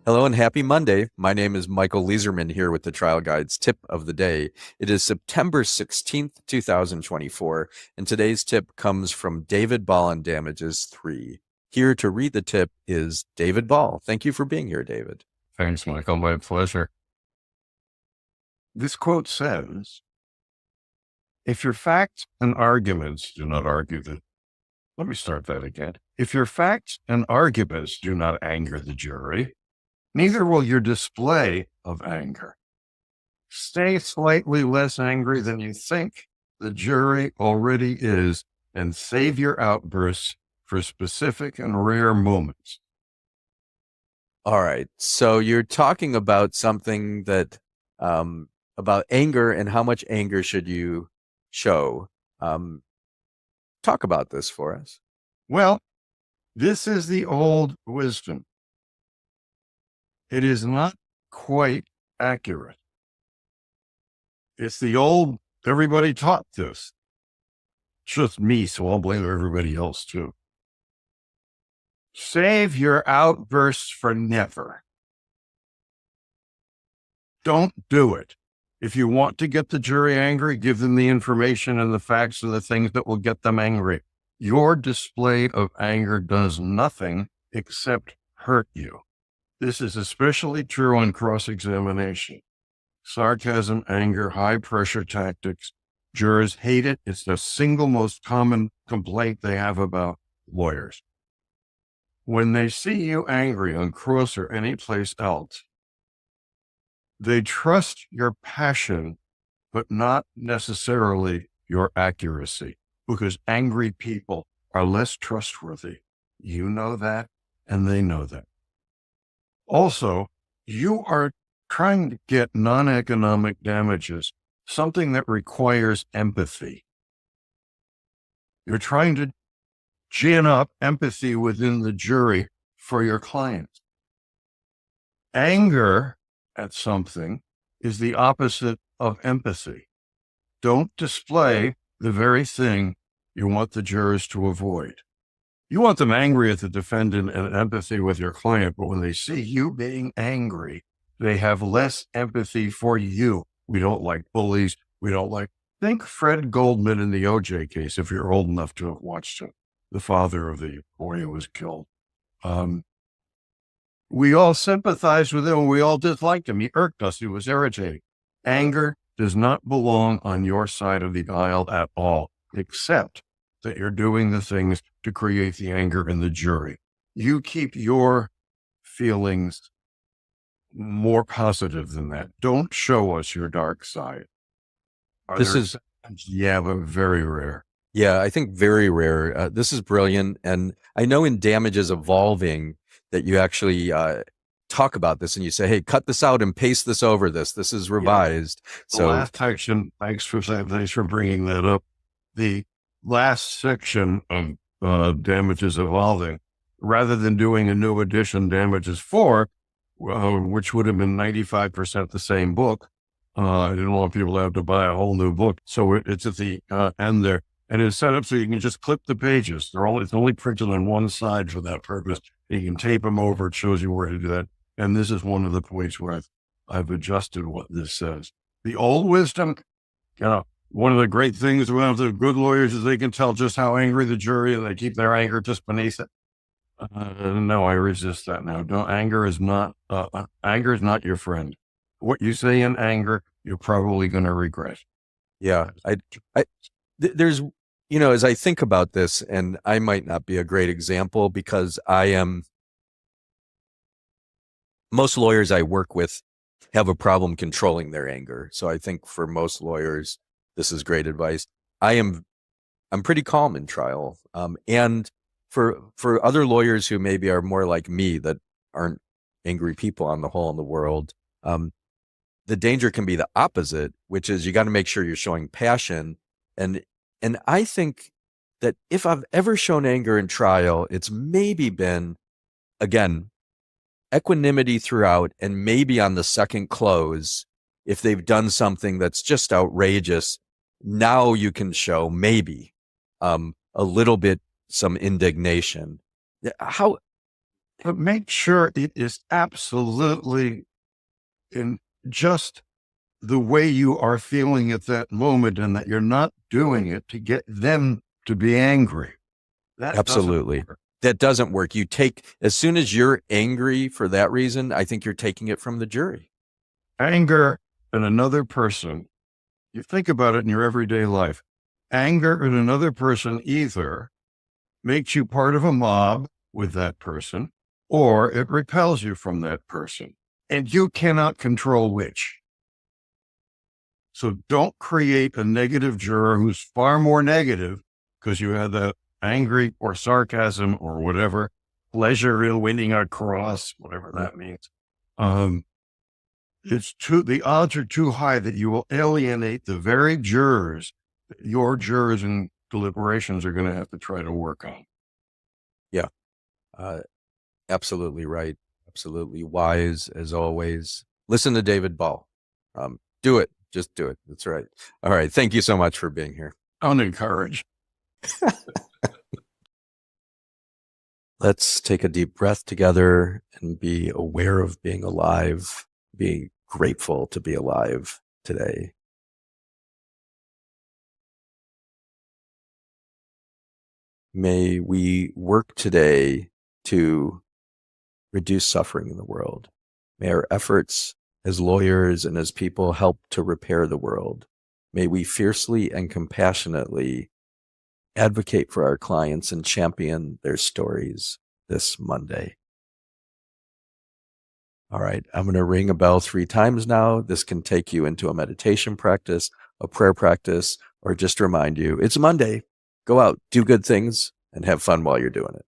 Hello and happy Monday. My name is Michael Leeserman here with the Trial Guide's tip of the day. It is September 16th, 2024, and today's tip comes from David Ball on Damages 3. Here to read the tip is David Ball. Thank you for being here, David. Thanks, Michael. My pleasure. This quote says, if your facts and arguments do not argue the, let me start that again. If your facts and arguments do not anger the jury, neither will your display of anger. Stay slightly less angry than you think the jury already is, and save your outbursts for specific and rare moments. All right. So you're talking about something that, about anger and how much anger should you show. Talk about this for us. Well, this is the old wisdom. It is not quite accurate. It's the old, everybody taught this. It's just me, so I'll blame everybody else too. Save your outbursts for never. Don't do it. If you want to get the jury angry, give them the information and the facts and the things that will get them angry. Your display of anger does nothing except hurt you. This is especially true on cross-examination. Sarcasm, anger, high-pressure tactics. Jurors hate it. It's the single most common complaint they have about lawyers. When they see you angry on cross or any place else, they trust your passion, but not necessarily your accuracy, because angry people are less trustworthy. You know that, and they know that. Also, you are trying to get non-economic damages, something that requires empathy. You're trying to gin up empathy within the jury for your clients. Anger at something is the opposite of empathy. Don't display the very thing you want the jurors to avoid. You want them angry at the defendant and empathy with your client, but when they see you being angry, they have less empathy for you. We don't like bullies. Think Fred Goldman in the OJ case, if you're old enough to have watched him, the father of the boy who was killed. We all sympathized with him. We all disliked him. He irked us. He was irritating. Anger does not belong on your side of the aisle at all, except that you're doing the things to create the anger in the jury. You keep your feelings more positive than that. Don't show us your dark side. Yeah, but very rare. Yeah, I think very rare. This is brilliant. And I know in Damages Evolving that you actually talk about this and you say, hey, cut this out and paste this over this. This is revised. Yeah. So last section, thanks for bringing that up. The last section of Damages Evolving, rather than doing a new edition, Damages 4, which would have been 95% the same book, I didn't want people to have to buy a whole new book. So it's at the end there. And it's set up so you can just clip the pages. It's only printed on one side for that purpose. You can tape them over. It shows you where to do that. And this is one of the points where I've adjusted what this says. The old wisdom, one of the great things about the good lawyers is they can tell just how angry the jury, and they keep their anger just beneath it. No, I resist that now. Anger is not your friend. What you say in anger, you're probably going to regret. Yeah. There's, as I think about this, and I might not be a great example because most lawyers I work with have a problem controlling their anger. So I think for most lawyers, this is great advice. I'm pretty calm in trial. And for other lawyers who maybe are more like me, that aren't angry people on the whole in the world, the danger can be the opposite, which is you got to make sure you're showing passion. And I think that if I've ever shown anger in trial, it's maybe been, again, equanimity throughout, and maybe on the second close, if they've done something that's just outrageous, now you can show maybe a little bit some indignation. How But make sure it is absolutely in just the way you are feeling at that moment and that you're not doing it to get them to be angry. That doesn't Absolutely. work. That doesn't work. You take, as soon as you're angry for that reason, I think you're taking it from the jury. Anger at another person, you think about it in your everyday life. Anger at another person either makes you part of a mob with that person, or it repels you from that person. And you cannot control which. So don't create a negative juror who's far more negative because you had that angry or sarcasm or whatever, pleasure in winning a cross, whatever that means. The odds are too high that you will alienate the very jurors that your jurors in deliberations are going to have to try to work on. Yeah. Absolutely right. Absolutely wise as always. Listen to David Ball. Do it. Just do it. That's right. All right. Thank you so much for being here. Unencouraged. Let's take a deep breath together and be aware of being alive, being grateful to be alive today. May we work today to reduce suffering in the world. May our efforts as lawyers and as people help to repair the world. May we fiercely and compassionately advocate for our clients and champion their stories this Monday. All right, I'm going to ring a bell 3 times now. This can take you into a meditation practice, a prayer practice, or just remind you it's Monday. Go out, do good things, and have fun while you're doing it.